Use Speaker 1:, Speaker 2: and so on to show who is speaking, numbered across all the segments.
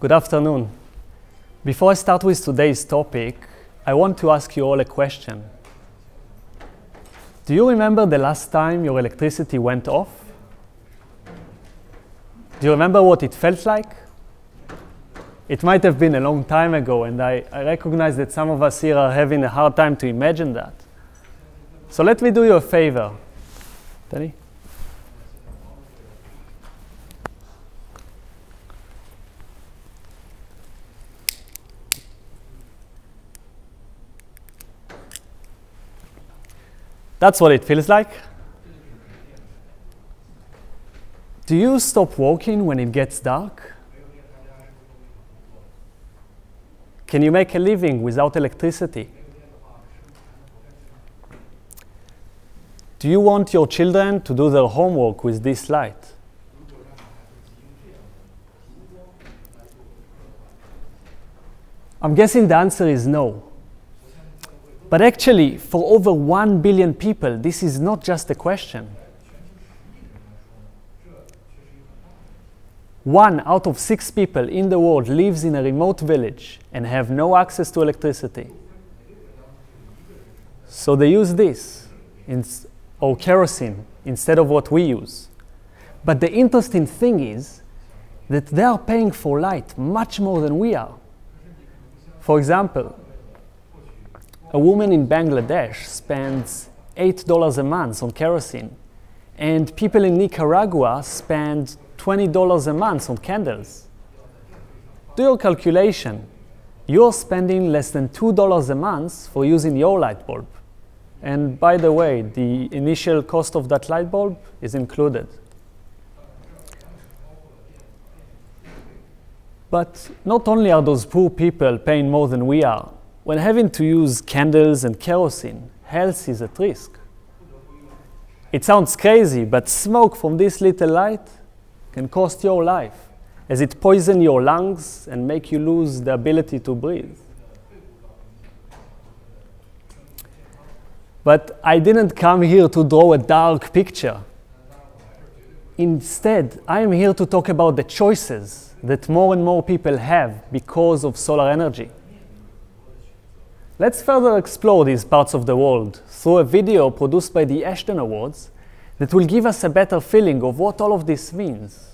Speaker 1: Good afternoon. Before I start with today's topic, I want to ask you all a question. Do you remember the last time your electricity went off? Do you remember what it felt like? It might have been a long time ago, and I recognize that some of us here are having a hard time to imagine that. So let me do you a favor. Danny? That's what it feels like. Do you stop walking when it gets dark? Can you make a living without electricity? Do you want your children to do their homework with this light? I'm guessing the answer is no. But actually, for over 1 billion people, this is not just a question. 1 out of 6 people in the world lives in a remote village and have no access to electricity. So they use this, or kerosene, instead of what we use. But the interesting thing is that they are paying for light much more than we are. For example, a woman in Bangladesh spends $8 a month on kerosene, and people in Nicaragua spend $20 a month on candles. Do your calculation. You're spending less than $2 a month for using your light bulb. And by the way, the initial cost of that light bulb is included. But not only are those poor people paying more than we are, when having to use candles and kerosene, health is at risk. It sounds crazy, but smoke from this little light can cost your life, as it poisons your lungs and make you lose the ability to breathe. But I didn't come here to draw a dark picture. Instead, I am here to talk about the choices that more and more people have because of solar energy. Let's further explore these parts of the world through a video produced by the Ashton Awards that will give us a better feeling of what all of this means.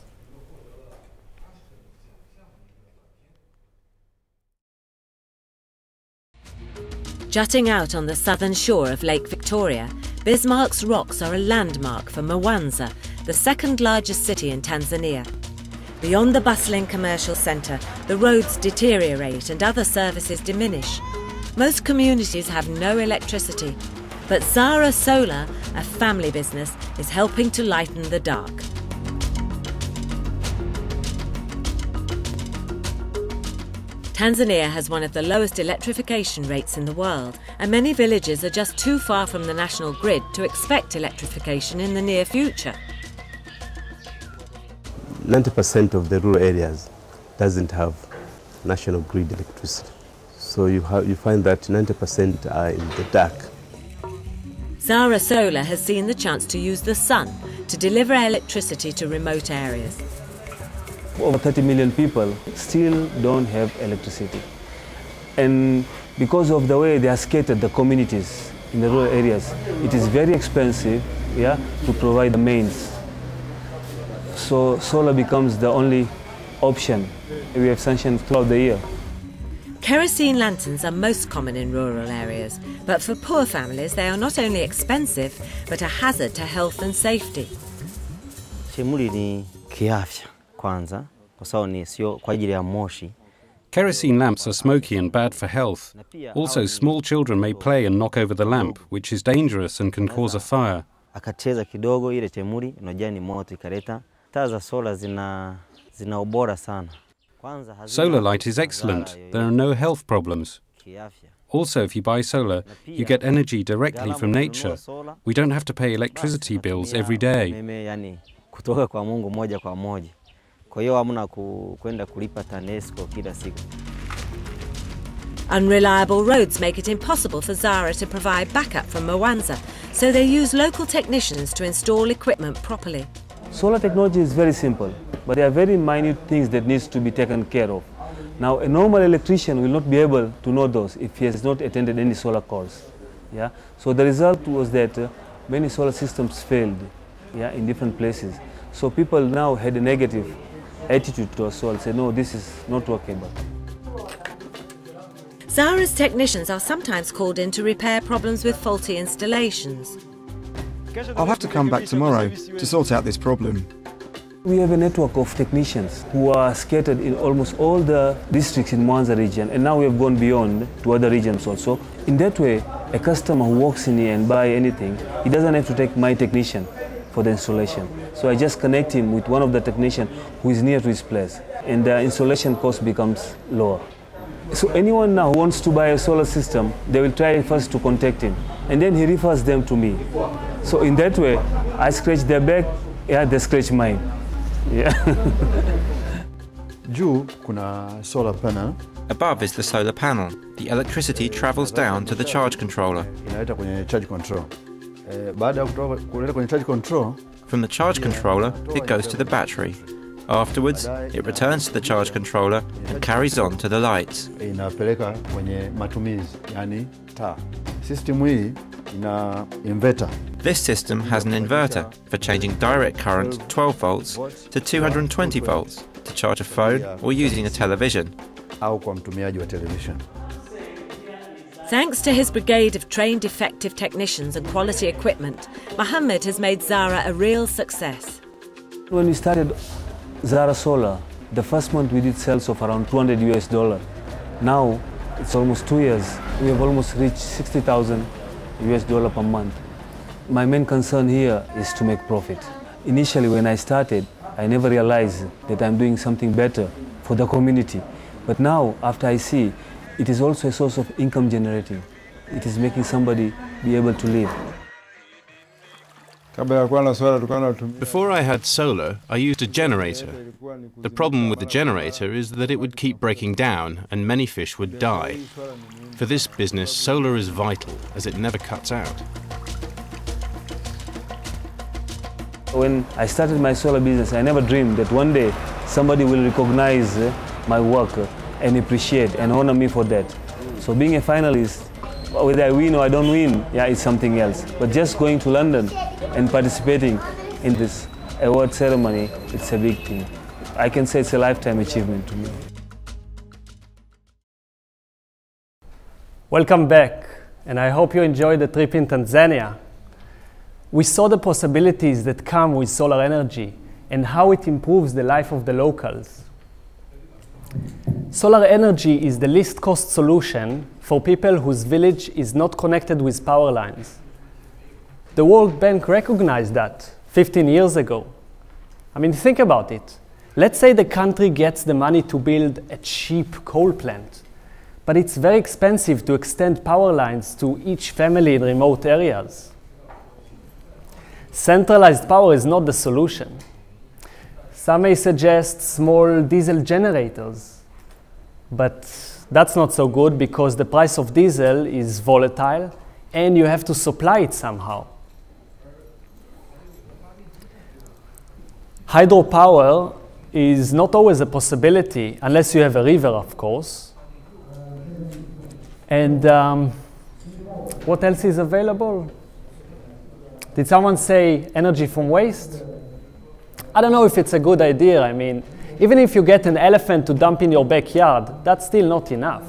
Speaker 2: Jutting out on the southern shore of Lake Victoria, Bismarck's rocks are a landmark for Mwanza, the second largest city in Tanzania. Beyond the bustling commercial centre, the roads deteriorate and other services diminish. Most communities have no electricity, but Zara Solar, a family business, is helping to lighten the dark. Tanzania has one of the lowest electrification rates in the world, and many villages are just too far from the national grid to expect electrification in the near future.
Speaker 3: 90% of the rural areas doesn't have national grid electricity. So you find that 90% are in the dark.
Speaker 2: Zara Solar has seen the chance to use the sun to deliver electricity to remote areas.
Speaker 4: Over 30 million people still don't have electricity. And because of the way they are scattered, the communities in the rural areas, it is very expensive to provide the mains. So solar becomes the only option we have sanctioned throughout the year.
Speaker 2: Kerosene lanterns are most common in rural areas, but for poor families they are not only expensive, but a hazard to health and safety.
Speaker 5: Kerosene lamps are smoky and bad for health. Also, small children may play and knock over the lamp, which is dangerous and can cause a fire. Solar light is excellent. There are no health problems. Also, if you buy solar, you get energy directly from nature. We don't have to pay electricity bills every day.
Speaker 2: Unreliable roads make it impossible for Zara to provide backup from Mwanza, so they use local technicians to install equipment properly.
Speaker 4: Solar technology is very simple, but there are very minute things that needs to be taken care of. Now, a normal electrician will not be able to know those if he has not attended any solar course. Yeah? So the result was that many solar systems failed, yeah, in different places. So people now had a negative attitude towards solar, say, no, this is not workable.
Speaker 2: Zara's technicians are sometimes called in to repair problems with faulty installations.
Speaker 6: I'll have to come back tomorrow to sort out this problem.
Speaker 4: We have a network of technicians who are scattered in almost all the districts in Mwanza region, and now we have gone beyond to other regions also. In that way, a customer who walks in here and buy anything, he doesn't have to take my technician for the installation. So I just connect him with one of the technicians who is near to his place, and the installation cost becomes lower. So anyone now who wants to buy a solar system, they will try first to contact him, and then he refers them to me. So in that way, I scratch their back, yeah, they scratch mine. Yeah.
Speaker 6: Juu kuna solar panel.
Speaker 7: Above is the solar panel. The electricity travels down to the charge controller.
Speaker 6: Inaleta kwenye charge control. Baada ya kutoka kuleta kwenye charge control,
Speaker 7: from the charge controller, it goes to the battery. Afterwards, it returns to the charge controller and carries on to the lights.
Speaker 6: Inapeleka kwenye matumizi, yani taa. System hii ina inverter.
Speaker 7: This system has an inverter for changing direct current 12 volts to 220 volts to charge a phone or using a television.
Speaker 6: Au kwa mtumiaji wa television.
Speaker 2: Thanks to his brigade of trained effective technicians and quality equipment, Mohammed has made Zara a real success.
Speaker 4: When we started Zara Solar, the first month we did sales of around $200 US. Now, it's almost 2 years. We have almost reached $60,000 US per month. My main concern here is to make profit. Initially, when I started, I never realized that I'm doing something better for the community. But now, after I see, it is also a source of income generating. It is making somebody be able to live.
Speaker 5: Before I had solar, I used a generator. The problem with the generator is that it would keep breaking down and many fish would die. For this business, solar is vital as it never cuts out.
Speaker 4: When I started my solar business, I never dreamed that one day somebody will recognize my work and appreciate and honor me for that. So being a finalist, whether I win or I don't win, yeah, it's something else. But just going to London and participating in this award ceremony, it's a big thing. I can say it's a lifetime achievement to me.
Speaker 1: Welcome back, and I hope you enjoyed the trip in Tanzania. We saw the possibilities that come with solar energy and how it improves the life of the locals. Solar energy is the least cost solution for people whose village is not connected with power lines. The World Bank recognized that 15 years ago. I mean, think about it. Let's say the country gets the money to build a cheap coal plant, but it's very expensive to extend power lines to each family in remote areas. Centralized power is not the solution. Some may suggest small diesel generators, but that's not so good because the price of diesel is volatile and you have to supply it somehow. Hydropower is not always a possibility unless you have a river, of course. And what else is available? Did someone say energy from waste? I don't know if it's a good idea. I mean, even if you get an elephant to dump in your backyard, that's still not enough.